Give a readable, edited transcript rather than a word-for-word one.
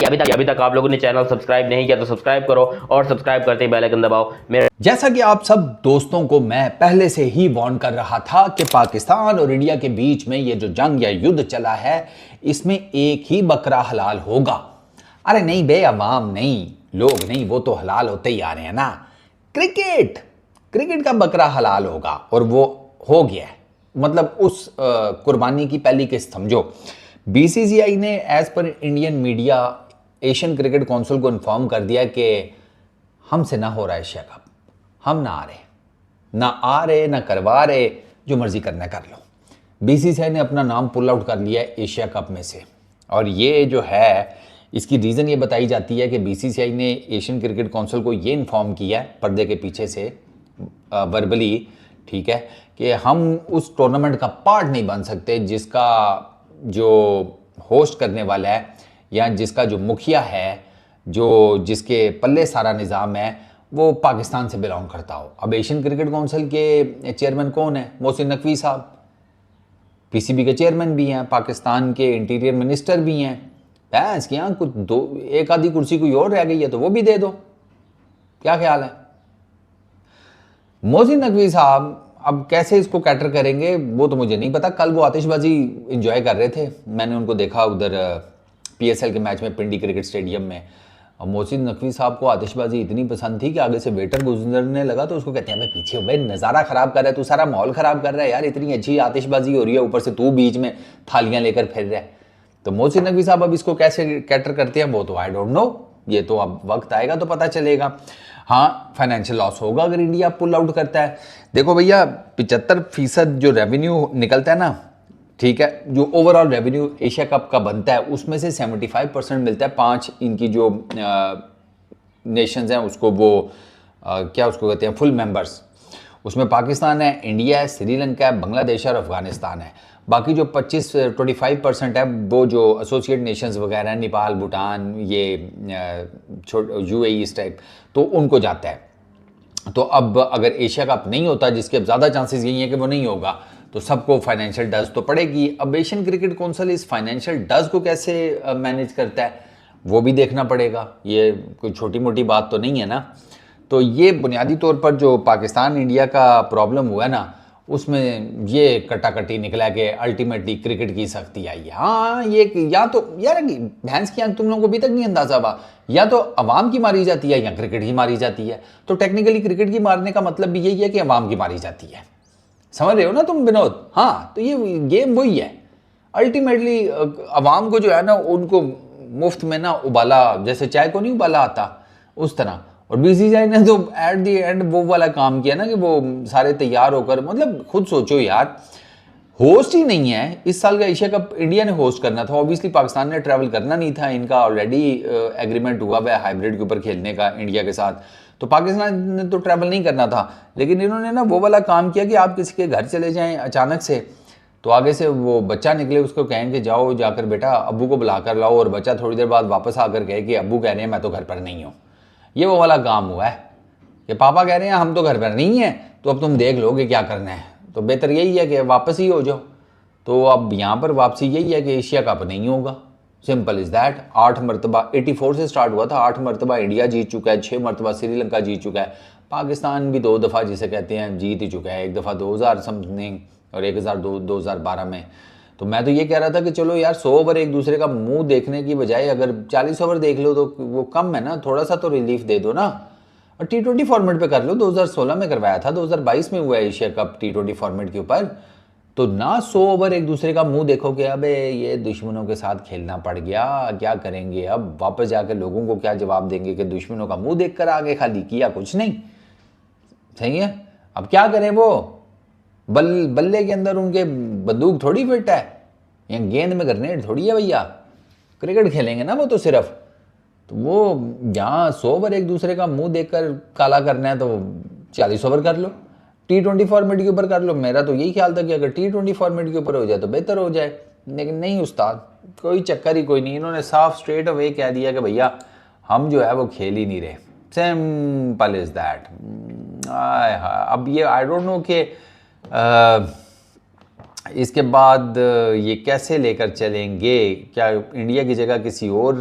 अभी तक आप लोगों ने चैनल सब्सक्राइब नहीं किया तो सब्सक्राइब करो और सब्सक्राइब करते ही बेल आइकन दबाओ। जैसा कि आप सब दोस्तों को मैं पहले से ही वार्न कर रहा था कि पाकिस्तान और इंडिया के बीच में ये जो जंग या युद्ध चला है इसमें एक ही बकरा हलाल होगा। अरे नहीं बे, अवाम नहीं, लोग नहीं, वो तो हलाल होते ही आ रहे हैं ना। क्रिकेट का बकरा हलाल होगा और वो हो गया है। मतलब उस कुर्बानी की पहली किस्त समझो। बीसीसीआई ने as per Indian media Asian Cricket Council को इन्फॉर्म कर दिया कि हमसे ना हो रहा है एशिया कप, हम ना आ रहे ना करवा रहे, जो मर्जी करना कर लो। बीसीसीआई ने अपना नाम पुल आउट कर लिया है एशिया कप में से। और ये जो है इसकी रीज़न ये बताई जाती है कि बीसीसीआई ने एशियन क्रिकेट काउंसिल को ये इन्फॉर्म किया है पर्दे के पीछे से वर्बली, ठीक है, कि हम उस टूर्नामेंट का पार्ट नहीं बन सकते जिसका जो होस्ट करने वाला है या जिसका जो मुखिया है, जो जिसके पल्ले सारा निज़ाम है, वो पाकिस्तान से बिलोंग करता हो। अब एशियन क्रिकेट काउंसिल के चेयरमैन कौन है? मोहसिन नकवी साहब, पीसीबी के चेयरमैन भी हैं, पाकिस्तान के इंटीरियर मिनिस्टर भी हैं। भैंस के यहाँ कुछ दो एक आधी कुर्सी कोई और रह गई है तो वो भी दे दो, क्या ख्याल है? मोहसिन नकवी साहब अब कैसे इसको कैटर करेंगे वो तो मुझे नहीं पता। कल वो आतिशबाजी इंजॉय कर रहे थे, मैंने उनको देखा उधर पीएसएल के मैच में पिंडी क्रिकेट स्टेडियम में। और मोहसिन नकवी साहब को आतिशबाजी इतनी पसंद थी कि आगे से वेटर गुजरने लगा तो उसको कहते हैं मैं पीछे हो, भाई नज़ारा ख़राब कर रहा है तू, सारा माहौल ख़राब कर रहा है यार, इतनी अच्छी आतिशबाजी हो रही है, ऊपर से तू बीच में थालियाँ लेकर फिर रहा है। तो मोहसिन नकवी साहब अब इसको कैसे कैटर करते हैं वो तो आई डोंट नो, ये तो अब वक्त आएगा तो पता चलेगा। हाँ, फाइनेंशियल लॉस होगा अगर इंडिया पुल आउट करता है। देखो भैया, 75% जो रेवेन्यू निकलता है ना, ठीक है, जो ओवरऑल रेवेन्यू एशिया कप का बनता है उसमें से 75% मिलता है 5 इनकी जो नेशंस हैं उसको, वो क्या उसको कहते हैं, फुल मेंबर्स। उसमें पाकिस्तान है, इंडिया है, श्रीलंका है, बांग्लादेश है और अफगानिस्तान है। बाकी जो 25% है वो जो एसोसिएट नेशंस वगैरह हैं, नेपाल, भूटान, ये यूएई इस टाइप, तो उनको जाता है। तो अब अगर एशिया कप नहीं होता, जिसके अब ज़्यादा चांसेस यही है कि वो नहीं होगा, तो सबको फाइनेंशियल डज तो पड़ेगी। अब एशियन क्रिकेट काउंसिल इस फाइनेंशियल डज को कैसे मैनेज करता है वो भी देखना पड़ेगा। ये कोई छोटी मोटी बात तो नहीं है ना। तो ये बुनियादी तौर पर जो पाकिस्तान इंडिया का प्रॉब्लम हुआ है ना, उसमें ये कटाकटी निकला कि अल्टीमेटली क्रिकेट की सख्ती आई है। हाँ, ये या तो यार भैंस की आंख तुम लोगों को अभी तक नहीं अंदाजा हुआ, या तो अवाम की मारी जाती है या क्रिकेट की मारी जाती है। तो टेक्निकली क्रिकेट की मारने का मतलब भी यही है कि अवाम की मारी जाती है, समझ रहे हो ना तुम विनोद? हाँ, तो ये गेम वही है। अल्टीमेटली अवाम को जो है ना, उनको मुफ्त में ना उबाला, जैसे चाय को नहीं उबाला आता उस तरह। और बीसीसीआई ने तो एट दी एंड वो वाला काम किया ना कि वो सारे तैयार होकर, मतलब खुद सोचो यार, होस्ट ही नहीं है इस साल का एशिया कप, इंडिया ने होस्ट करना था। ऑब्वियसली पाकिस्तान ने ट्रैवल करना नहीं था, इनका ऑलरेडी एग्रीमेंट हुआ हुआ है हाइब्रिड के ऊपर खेलने का इंडिया के साथ, तो पाकिस्तान ने तो ट्रैवल नहीं करना था। लेकिन इन्होंने ना वो वाला काम किया कि आप किसी के घर चले जाएं अचानक से, तो आगे से वो बच्चा निकले, उसको कहें कि जाओ जाकर बेटा अब्बू को बुला कर लाओ, और बच्चा थोड़ी देर बाद वापस आकर कहे कि अब्बू कह रहे हैं मैं तो घर पर नहीं हूँ। ये वो वाला काम हुआ है कि पापा कह रहे हैं हम तो घर पर नहीं हैं, तो अब तुम देख लो कि क्या करना है, तो बेहतर यही है कि वापस ही हो जाओ। तो अब यहाँ पर वापसी यही है कि एशिया कप नहीं होगा, सिंपल इज़ दैट। 8 मरतबा 84 से स्टार्ट हुआ था, 8 मरतबा इंडिया जीत चुका है, 6 मरतबा श्रीलंका जीत चुका है, पाकिस्तान भी 2 दफ़ा जिसे कहते हैं जीत ही चुका है, एक दफ़ा 2000 समथिंग और 2012 में। तो मैं तो ये कह रहा था कि चलो यार 100 ओवर एक दूसरे का मुंह देखने की बजाय अगर 40 ओवर देख लो तो वो कम है ना, थोड़ा सा तो रिलीफ दे दो ना। और T20 फॉर्मेट पे कर लो, 2016 में करवाया था, 2022 में हुआ है एशिया कप T20 फॉर्मेट के ऊपर। तो ना 100 ओवर एक दूसरे का मुंह देखो कि अबे ये दुश्मनों के साथ खेलना पड़ गया, क्या करेंगे अब, वापस जाकर लोगों को क्या जवाब देंगे कि दुश्मनों का मुंह देखकर आगे, खाली किया कुछ नहीं। सही है, अब क्या करें, वो बल्ले के अंदर उनके बंदूक थोड़ी फिट है, या गेंद में ग्रेनेड थोड़ी है भैया, क्रिकेट खेलेंगे ना वो तो सिर्फ। तो वो जहाँ 100 ओवर एक दूसरे का मुंह देखकर काला करना है तो 40 ओवर कर लो, T20 फॉर्मेट के ऊपर कर लो। मेरा तो यही ख्याल था कि अगर T20 फॉर्मेट के ऊपर हो जाए तो बेहतर हो जाए, लेकिन नहीं उस्ताद, कोई चक्कर ही कोई नहीं। इन्होंने साफ स्ट्रेट अवे कह दिया कि भैया हम जो है वो खेल ही नहीं रहे, सिंपल इज़ दैट। अब ये आई डोंट नो कि इसके बाद ये कैसे लेकर चलेंगे, क्या इंडिया की जगह किसी और